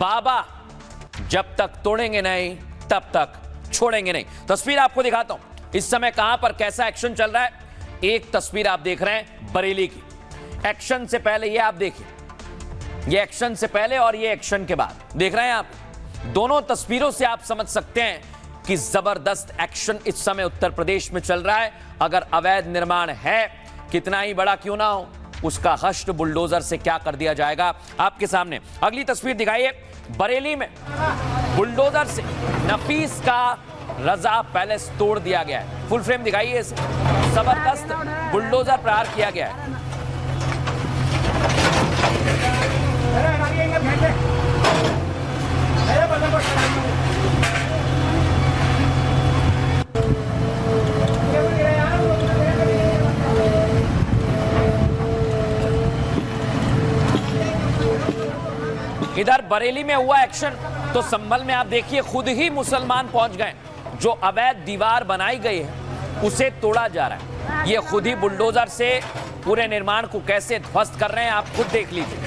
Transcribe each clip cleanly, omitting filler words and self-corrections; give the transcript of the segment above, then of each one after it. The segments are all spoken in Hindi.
बाबा जब तक तोड़ेंगे नहीं तब तक छोड़ेंगे नहीं। तस्वीर आपको दिखाता हूं इस समय कहां पर कैसा एक्शन चल रहा है। एक तस्वीर आप देख रहे हैं बरेली की, एक्शन से पहले ये आप देखिए, ये एक्शन से पहले और ये एक्शन के बाद देख रहे हैं आप। दोनों तस्वीरों से आप समझ सकते हैं कि जबरदस्त एक्शन इस समय उत्तर प्रदेश में चल रहा है। अगर अवैध निर्माण है, कितना ही बड़ा क्यों ना हो, उसका हश्र बुलडोजर से क्या कर दिया जाएगा आपके सामने। अगली तस्वीर दिखाइए, बरेली में बुलडोजर से नफीस का रजा पैलेस तोड़ दिया गया है। फुल फ्रेम दिखाइए इसे, जबरदस्त बुलडोजर प्रहार किया गया है। इधर बरेली में हुआ एक्शन तो संभल में आप देखिए खुद ही मुसलमान पहुंच गए। जो अवैध दीवार बनाई गई है उसे तोड़ा जा रहा है। ये खुद ही बुलडोजर से पूरे निर्माण को कैसे ध्वस्त कर रहे हैं आप खुद देख लीजिए।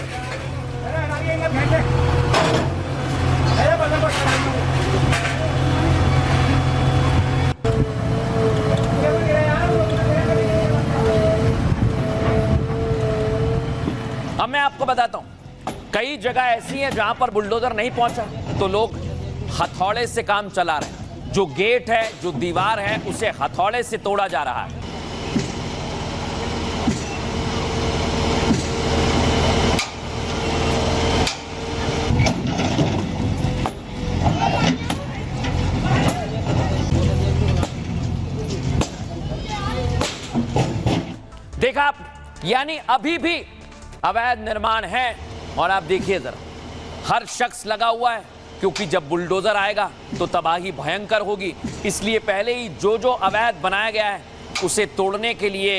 अब मैं आपको बताता हूं, कई जगह ऐसी हैं जहां पर बुलडोजर नहीं पहुंचा तो लोग हथौड़े से काम चला रहे हैं। जो गेट है, जो दीवार है, उसे हथौड़े से तोड़ा जा रहा है। देखा आप, यानी अभी भी अवैध निर्माण है। और आप देखिए जरा, हर शख्स लगा हुआ है क्योंकि जब बुलडोजर आएगा तो तबाही भयंकर होगी। इसलिए पहले ही जो जो अवैध बनाया गया है उसे तोड़ने के लिए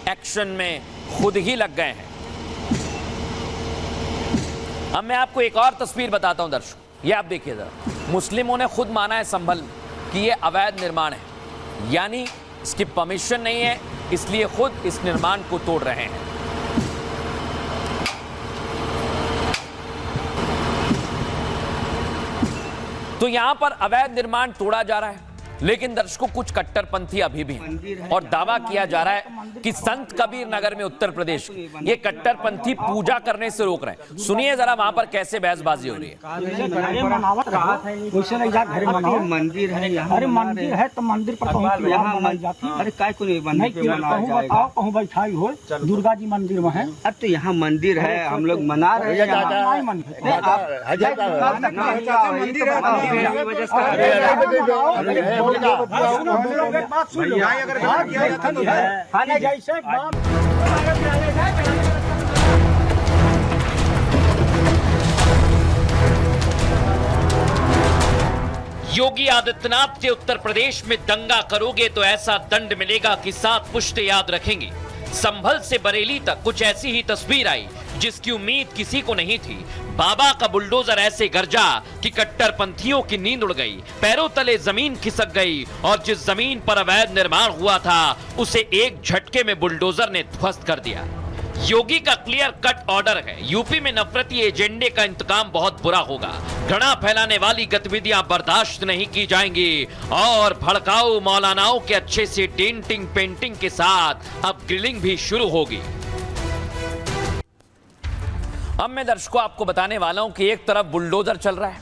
एक्शन में खुद ही लग गए हैं। अब मैं आपको एक और तस्वीर बताता हूं दर्शकों, ये आप देखिए जरा, मुस्लिमों ने खुद माना है संभल कि ये अवैध निर्माण है, यानी इसकी परमिशन नहीं है, इसलिए खुद इस निर्माण को तोड़ रहे हैं। तो यहां पर अवैध निर्माण तोड़ा जा रहा है, लेकिन दर्शकों कुछ कट्टरपंथी अभी भी हैं और दावा किया जा रहा है कि संत कबीर नगर में उत्तर प्रदेश ये कट्टरपंथी पूजा करने से रोक रहे हैं। सुनिए जरा वहां पर कैसे बहसबाजी हो रही है। मंदिर है, अरे मंदिर है तो मंदिर पर अरे काय को कहूँ बैठाई हो, दुर्गा जी मंदिर में है। अब तो यहाँ मंदिर है, हम लोग मना रहे हैं। योगी आदित्यनाथ से उत्तर प्रदेश में दंगा करोगे तो ऐसा दंड मिलेगा कि 7 पुश्ते याद रखेंगे। संभल से बरेली तक कुछ ऐसी ही तस्वीर आई जिसकी उम्मीद किसी को नहीं थी। बाबा का बुलडोजर ऐसे गरजा कि कट्टरपंथियों की नींद उड़ गई, पैरों तले जमीन खिसक गई और जिस जमीन पर अवैध निर्माण हुआ था उसे एक झटके में बुलडोजर ने ध्वस्त कर दिया। योगी का क्लियर कट ऑर्डर है, यूपी में नफरती एजेंडे का इंतकाम बहुत बुरा होगा। घृणा फैलाने वाली गतिविधियां बर्दाश्त नहीं की जाएंगी और भड़काऊ मौलानाओं के अच्छे से डेंटिंग पेंटिंग के साथ अब ग्रिलिंग भी शुरू होगी। अब मैं दर्शकों आपको बताने वाला हूं कि एक तरफ बुलडोजर चल रहा है,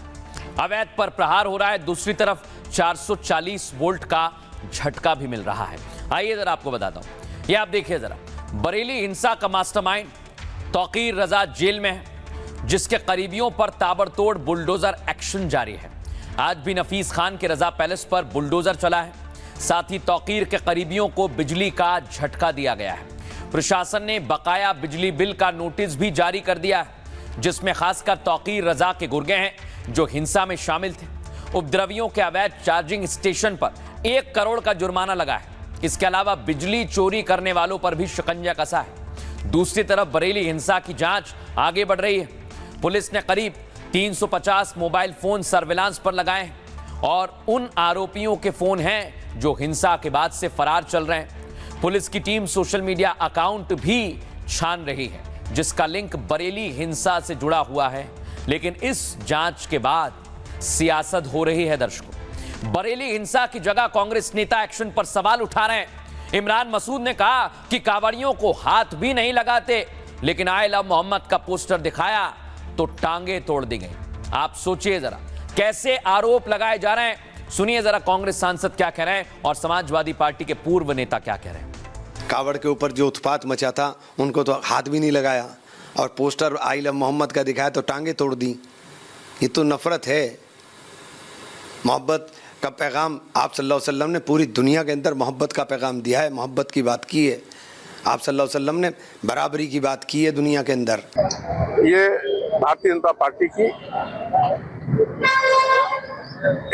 अवैध पर प्रहार हो रहा है, दूसरी तरफ 440 वोल्ट का झटका भी मिल रहा है। आइए जरा आपको बताता हूं, ये आप देखिए जरा, बरेली हिंसा का मास्टरमाइंड तौकीर रजा जेल में है, जिसके करीबियों पर ताबड़तोड़ बुलडोजर एक्शन जारी है। आज भी नफीस खान के रजा पैलेस पर बुलडोजर चला है, साथ ही तौकीर के करीबियों को बिजली का झटका दिया गया है। प्रशासन ने बकाया बिजली बिल का नोटिस भी जारी कर दिया है, जिसमें खासकर तौकीर रजा के गुर्गे हैं जो हिंसा में शामिल थे। उपद्रवियों के अवैध चार्जिंग स्टेशन पर 1 करोड़ का जुर्माना लगा है। इसके अलावा बिजली चोरी करने वालों पर भी शिकंजा कसा है। दूसरी तरफ बरेली हिंसा की जांच आगे बढ़ रही है। पुलिस ने करीब 350 मोबाइल फोन सर्विलांस पर लगाए हैं और उन आरोपियों के फोन हैं जो हिंसा के बाद से फरार चल रहे हैं। पुलिस की टीम सोशल मीडिया अकाउंट भी छान रही है जिसका लिंक बरेली हिंसा से जुड़ा हुआ है, लेकिन इस जांच के बाद सियासत हो रही है। दर्शकों, बरेली हिंसा की जगह कांग्रेस नेता एक्शन पर सवाल उठा रहे हैं। इमरान मसूद ने कहा कि कांवड़ियों को हाथ भी नहीं लगाते, लेकिन आई लव मोहम्मद का पोस्टर दिखाया तो टांगे तोड़ दी गई। आप सोचिए जरा कैसे आरोप लगाए जा रहे हैं। सुनिए जरा कांग्रेस सांसद क्या कह रहे हैं और समाजवादी पार्टी के पूर्व नेता क्या कह रहे हैं। कावड़ के ऊपर जो उत्पात मचा था उनको तो हाथ भी नहीं लगाया, और पोस्टर आई लव मोहम्मद का दिखाया तो टांगे तोड़ दी। ये तो नफरत है। मोहब्बत का पैगाम आप सल्लल्लाहु अलैहि वसल्लम ने पूरी दुनिया के अंदर मोहब्बत का पैगाम दिया है, मोहब्बत की बात की है। आप सल्लल्लाहु अलैहि वसल्लम ने बराबरी की बात की है दुनिया के अंदर। ये भारतीय जनता पार्टी की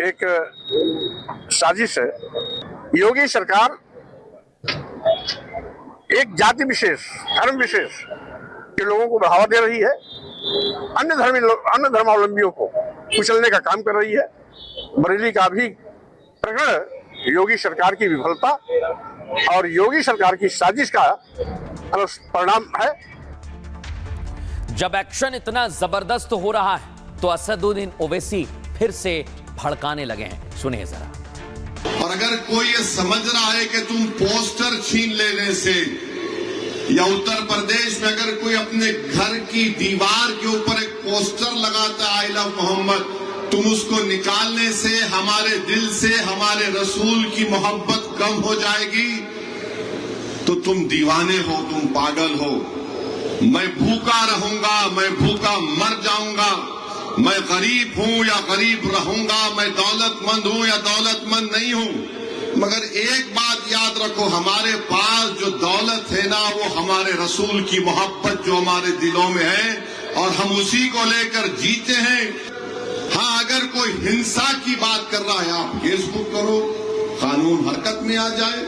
एक साजिश है। योगी सरकार एक जाति विशेष, धर्म विशेष के लोगों को बढ़ावा दे रही है, अन्य धर्मावलंबियों को कुचलने का काम कर रही है। बरेली का भी प्रकरण योगी सरकार की विफलता और योगी सरकार की साजिश का परिणाम है। जब एक्शन इतना जबरदस्त हो रहा है तो असदुद्दीन ओवैसी फिर से भड़काने लगे हैं। सुनिए जरा। और अगर कोई ये समझ रहा है कि तुम पोस्टर छीन लेने से, या उत्तर प्रदेश में अगर कोई अपने घर की दीवार के ऊपर एक पोस्टर लगाता है आई लव मोहम्मद, तुम उसको निकालने से हमारे दिल से हमारे रसूल की मोहब्बत कम हो जाएगी, तो तुम दीवाने हो, तुम पागल हो। मैं भूखा रहूंगा, मैं भूखा मर जाऊंगा, मैं गरीब हूं या गरीब रहूंगा, मैं दौलतमंद हूं या दौलतमंद नहीं हूं, मगर एक बात याद रखो, हमारे पास जो दौलत है ना, वो हमारे रसूल की मोहब्बत जो हमारे दिलों में है, और हम उसी को लेकर जीते हैं। हाँ, अगर कोई हिंसा की बात कर रहा है, आप केस बुक करो, कानून हरकत में आ जाए।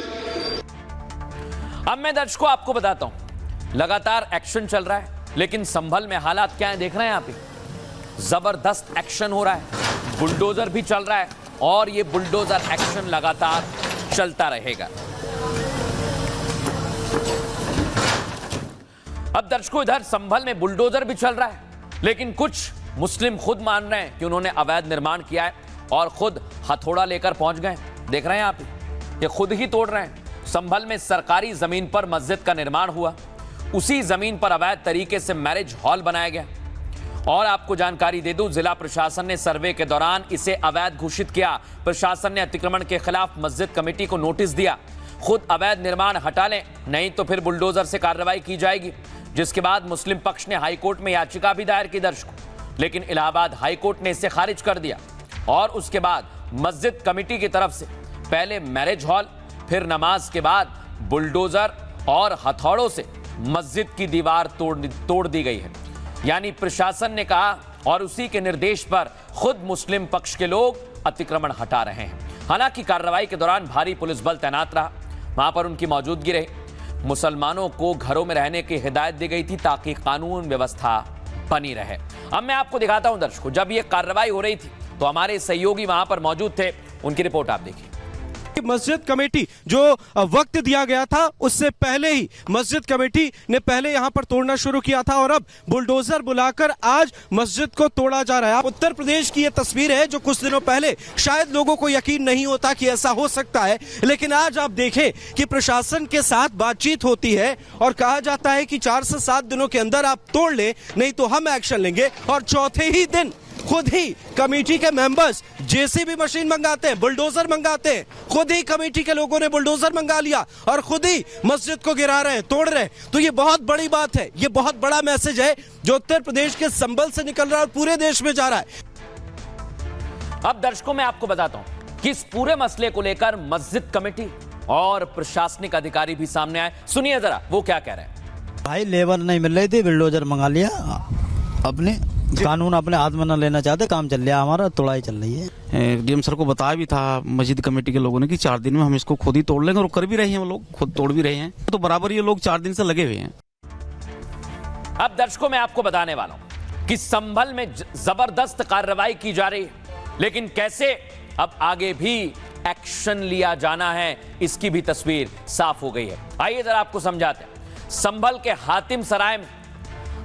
अब मैं दर्शकों आपको बताता हूं, लगातार एक्शन चल रहा है, लेकिन संभल में हालात क्या है देख रहे हैं आप। जबरदस्त एक्शन हो रहा है, बुलडोजर भी चल रहा है, और ये बुलडोजर एक्शन लगातार चलता रहेगा। अब दर्शकों, इधर संभल में बुलडोजर भी चल रहा है, लेकिन कुछ मुस्लिम खुद मान रहे हैं कि उन्होंने अवैध निर्माण किया है और खुद हथौड़ा लेकर पहुंच गए। देख रहे हैं आप, ये खुद ही तोड़ रहे हैं। संभल में सरकारी जमीन पर मस्जिद का निर्माण हुआ, उसी जमीन पर अवैध तरीके से मैरिज हॉल बनाया गया। और आपको जानकारी दे दूं, जिला प्रशासन ने सर्वे के दौरान इसे अवैध घोषित किया। प्रशासन ने अतिक्रमण के खिलाफ मस्जिद कमेटी को नोटिस दिया, खुद अवैध निर्माण हटा लें, नहीं तो फिर बुलडोजर से कार्रवाई की जाएगी। जिसके बाद मुस्लिम पक्ष ने हाईकोर्ट में याचिका भी दायर की दर्शकों, लेकिन इलाहाबाद हाईकोर्ट ने इसे खारिज कर दिया। और उसके बाद मस्जिद कमेटी की तरफ से पहले मैरिज हॉल, फिर नमाज के बाद बुलडोजर और हथौड़ों से मस्जिद की दीवार तोड़ दी गई है। यानी प्रशासन ने कहा और उसी के निर्देश पर खुद मुस्लिम पक्ष के लोग अतिक्रमण हटा रहे हैं। हालांकि कार्रवाई के दौरान भारी पुलिस बल तैनात रहा, वहां पर उनकी मौजूदगी रही। मुसलमानों को घरों में रहने की हिदायत दी गई थी ताकि कानून व्यवस्था बनी रहे। अब मैं आपको दिखाता हूं दर्शकों, जब यह कार्रवाई हो रही थी तो हमारे सहयोगी वहां पर मौजूद थे, उनकी रिपोर्ट आप देखिए। मस्जिद कमेटी जो वक्त दिया गया था उससे पहले ही मस्जिद कमेटी ने पहले यहां पर तोड़ना शुरू किया था और अब बुलडोजर बुलाकर आज मस्जिद को तोड़ा जा रहा है। उत्तर प्रदेश की यह तस्वीर है जो कुछ दिनों पहले शायद लोगों को यकीन नहीं होता कि ऐसा हो सकता है, लेकिन आज आप देखें कि प्रशासन के साथ बातचीत होती है और कहा जाता है कि 4 से 7 दिनों के अंदर आप तोड़ लें, नहीं तो हम एक्शन लेंगे। और चौथे ही दिन खुद ही कमेटी के मेंबर्स जेसीबी मशीन मंगाते हैं, बुलडोजर मंगाते हैं, खुद ही कमेटी के लोगों ने बुलडोजर मंगा लिया और खुद ही मस्जिद को गिरा रहे हैं, तोड़ रहे हैं। तो ये बहुत बड़ी बात है, ये बहुत बड़ा मैसेज है जो उत्तर प्रदेश के संभल से निकल रहा है और पूरे देश में जा रहा है। अब दर्शकों मैं आपको बताता हूं कि इस पूरे मसले को लेकर मस्जिद कमेटी और प्रशासनिक अधिकारी भी सामने आए। सुनिए जरा वो क्या कह रहे हैं। भाई लेबर नहीं मिल रही थी, बुलडोजर मंगा लिया, अपने कानून अपने हाथ में न लेना चाहते, काम चल रहा हमारा, तोड़ाई चल रही है। डीएम सर को बताया भी था मस्जिद कमेटी के लोगों ने कि 4 दिन में हम इसको खुद ही तोड़ लेंगे, और कर भी रहे हैं, वो लोग खुद तोड़ भी रहे हैं। तो बराबर ये लोग 4 दिन से लगे हुए हैं। अब दर्शकों मैं आपको बताने वाला हूं कि संभल में जबरदस्त कार्रवाई की जा रही है, लेकिन कैसे अब आगे भी एक्शन लिया जाना है इसकी भी तस्वीर साफ हो गई है। आइए जरा आपको समझाते हैं। संभल के हातिम सराय में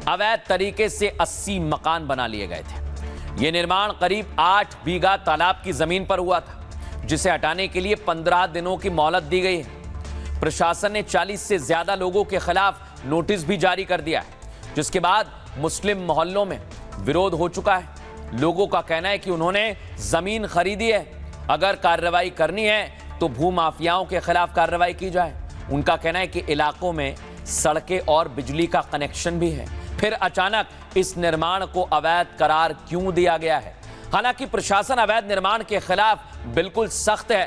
अवैध तरीके से 80 मकान बना लिए गए थे। यह निर्माण करीब 8 बीघा तालाब की जमीन पर हुआ था, जिसे हटाने के लिए 15 दिनों की मोहलत दी गई है। प्रशासन ने 40 से ज्यादा लोगों के खिलाफ नोटिस भी जारी कर दिया है, जिसके बाद मुस्लिम मोहल्लों में विरोध हो चुका है। लोगों का कहना है कि उन्होंने जमीन खरीदी है, अगर कार्रवाई करनी है तो भूमाफियाओं के खिलाफ कार्रवाई की जाए। उनका कहना है कि इलाकों में सड़कें और बिजली का कनेक्शन भी है, फिर अचानक इस निर्माण को अवैध करार क्यों दिया गया है। हालांकि प्रशासन अवैध निर्माण के खिलाफ बिल्कुल सख्त है,